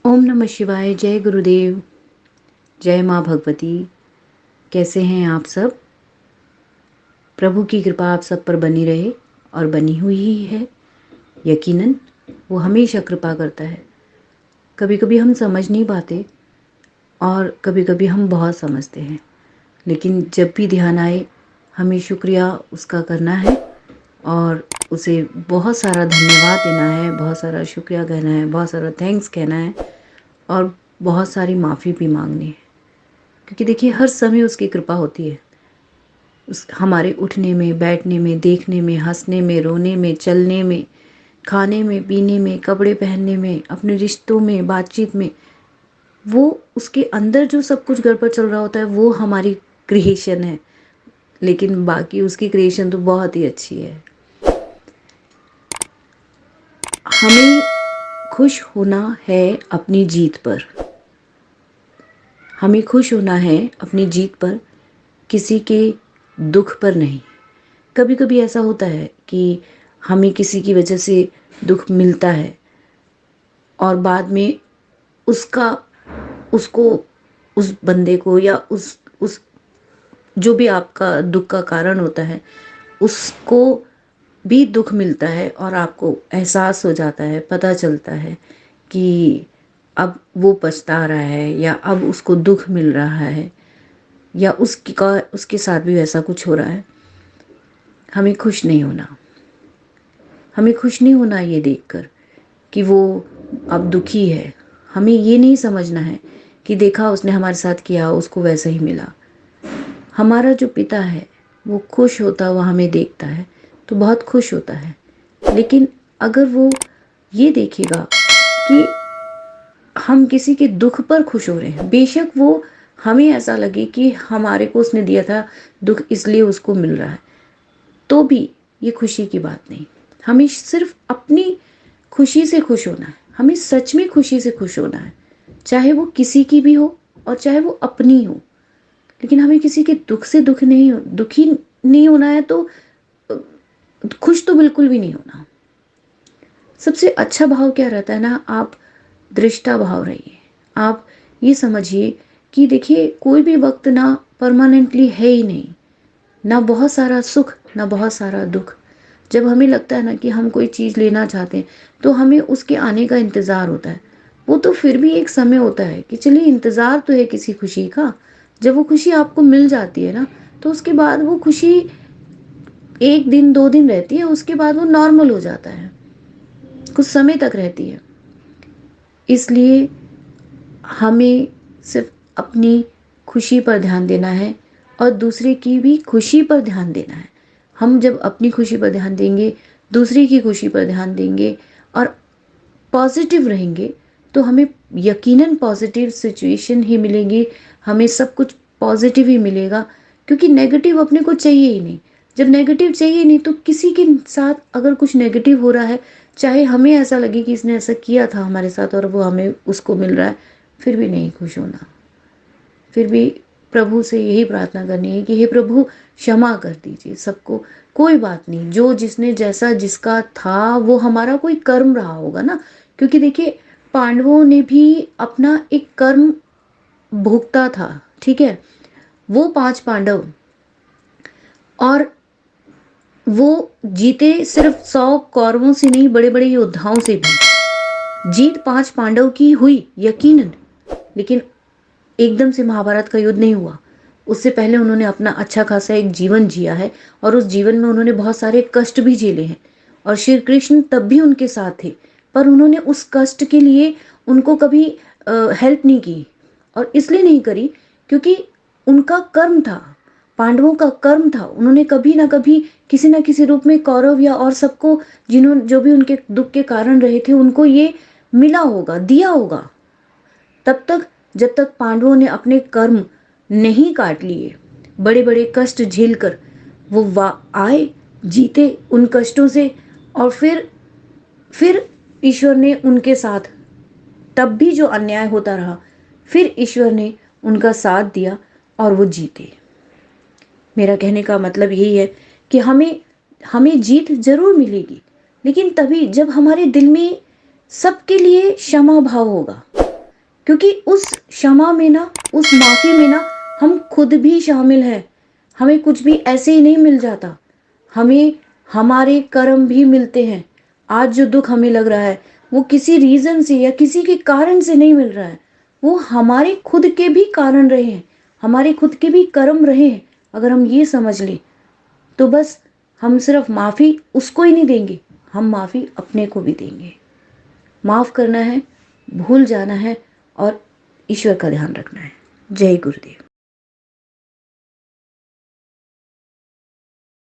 ओम नमः शिवाय। जय गुरुदेव। जय माँ भगवती। कैसे हैं आप सब? प्रभु की कृपा आप सब पर बनी रहे और बनी हुई ही है। यकीनन वो हमेशा कृपा करता है। कभी कभी हम समझ नहीं पाते और कभी कभी हम बहुत समझते हैं, लेकिन जब भी ध्यान आए हमें शुक्रिया उसका करना है और उसे बहुत सारा धन्यवाद देना है, बहुत सारा शुक्रिया कहना है, बहुत सारा थैंक्स कहना है और बहुत सारी माफ़ी भी मांगनी है। क्योंकि देखिए, हर समय उसकी कृपा होती है। उस हमारे उठने में, बैठने में, देखने में, हंसने में, रोने में, चलने में, खाने में, पीने में, कपड़े पहनने में, अपने रिश्तों में, बातचीत में, वो उसके अंदर जो सब कुछ गड़बड़ चल रहा होता है वो हमारी क्रिएशन है। लेकिन बाकी उसकी क्रिएशन तो बहुत ही अच्छी है। हमें खुश होना है अपनी जीत पर। हमें खुश होना है अपनी जीत पर, किसी के दुख पर नहीं। कभी कभी ऐसा होता है कि हमें किसी की वजह से दुख मिलता है और बाद में उसका उसको उस बंदे को या उस जो भी आपका दुख का कारण होता है उसको भी दुख मिलता है और आपको एहसास हो जाता है, पता चलता है कि अब वो पछता रहा है या अब उसको दुख मिल रहा है या उसके साथ भी वैसा कुछ हो रहा है। हमें खुश नहीं होना। हमें खुश नहीं होना ये देखकर कि वो अब दुखी है। हमें ये नहीं समझना है कि देखा उसने हमारे साथ किया, उसको वैसा ही मिला। हमारा जो पिता है वो खुश होता हुआ हमें देखता है तो बहुत खुश होता है। लेकिन अगर वो ये देखेगा कि हम किसी के दुख पर खुश हो रहे हैं, बेशक वो हमें ऐसा लगे कि हमारे को उसने दिया था दुख इसलिए उसको मिल रहा है, तो भी ये खुशी की बात नहीं। हमें सिर्फ अपनी खुशी से खुश होना है। हमें सच में खुशी से खुश होना है, चाहे वो किसी की भी हो और चाहे वो अपनी हो। लेकिन हमें किसी के दुख से दुखी नहीं होना है तो खुश तो बिल्कुल भी नहीं होना। सबसे अच्छा भाव क्या रहता है ना, आप दृष्टा भाव रहिए। आप ये समझिए कि देखिए, कोई भी वक्त ना परमानेंटली है ही नहीं। ना बहुत सारा सुख, ना बहुत सारा दुख। जब हमें लगता है ना कि हम कोई चीज़ लेना चाहते हैं तो हमें उसके आने का इंतज़ार होता है। वो तो फिर भी एक समय होता है कि चलिए इंतज़ार तो है किसी खुशी का। जब वो खुशी आपको मिल जाती है ना तो उसके बाद वो खुशी एक दिन दो दिन रहती है, उसके बाद वो नॉर्मल हो जाता है, कुछ समय तक रहती है। इसलिए हमें सिर्फ अपनी खुशी पर ध्यान देना है और दूसरे की भी खुशी पर ध्यान देना है। हम जब अपनी खुशी पर ध्यान देंगे, दूसरे की खुशी पर ध्यान देंगे और पॉजिटिव रहेंगे तो हमें यकीनन पॉजिटिव सिचुएशन ही मिलेंगी। हमें सब कुछ पॉजिटिव ही मिलेगा, क्योंकि नेगेटिव अपने को चाहिए ही नहीं। जब नेगेटिव चाहिए नहीं तो किसी के साथ अगर कुछ नेगेटिव हो रहा है, चाहे हमें ऐसा लगे कि इसने ऐसा किया था हमारे साथ और वो हमें उसको मिल रहा है, फिर भी नहीं खुश होना। फिर भी प्रभु से यही प्रार्थना करनी है कि हे प्रभु, क्षमा कर दीजिए सबको। कोई बात नहीं, जो जिसने जैसा जिसका था वो हमारा कोई कर्म रहा होगा ना। क्योंकि देखिए, पांडवों ने भी अपना एक कर्म भोगता था, ठीक है। वो 5 पांडव, और वो जीते सिर्फ 100 कौरवों से नहीं, बड़े बड़े योद्धाओं से भी। जीत 5 पांडव की हुई यकीनन, लेकिन एकदम से महाभारत का युद्ध नहीं हुआ। उससे पहले उन्होंने अपना अच्छा खासा एक जीवन जिया है और उस जीवन में उन्होंने बहुत सारे कष्ट भी झेले हैं। और श्री कृष्ण तब भी उनके साथ थे, पर उन्होंने उस कष्ट के लिए उनको कभी हेल्प नहीं की। और इसलिए नहीं करी क्योंकि उनका कर्म था, पांडवों का कर्म था। उन्होंने कभी ना कभी किसी ना किसी रूप में कौरव या और सबको, जिन्होंने जो भी उनके दुख के कारण रहे थे, उनको ये मिला होगा, दिया होगा। तब तक, जब तक पांडवों ने अपने कर्म नहीं काट लिए, बड़े बड़े कष्ट झेलकर वो आए, जीते उन कष्टों से, और फिर ईश्वर ने उनके साथ, तब भी जो अन्याय होता रहा, फिर ईश्वर ने उनका साथ दिया और वो जीते। मेरा कहने का मतलब यही है कि हमें हमें जीत जरूर मिलेगी, लेकिन तभी जब हमारे दिल में सबके लिए क्षमा भाव होगा। क्योंकि उस क्षमा में ना, उस माफ़ी में ना हम खुद भी शामिल हैं। हमें कुछ भी ऐसे ही नहीं मिल जाता, हमें हमारे कर्म भी मिलते हैं। आज जो दुख हमें लग रहा है वो किसी रीज़न से या किसी के कारण से नहीं मिल रहा है, वो हमारे खुद के भी कारण रहे हैं, हमारे खुद के भी कर्म रहे हैं। अगर हम ये समझ लें तो बस हम सिर्फ माफ़ी उसको ही नहीं देंगे, हम माफ़ी अपने को भी देंगे। माफ़ करना है, भूल जाना है और ईश्वर का ध्यान रखना है। जय गुरुदेव।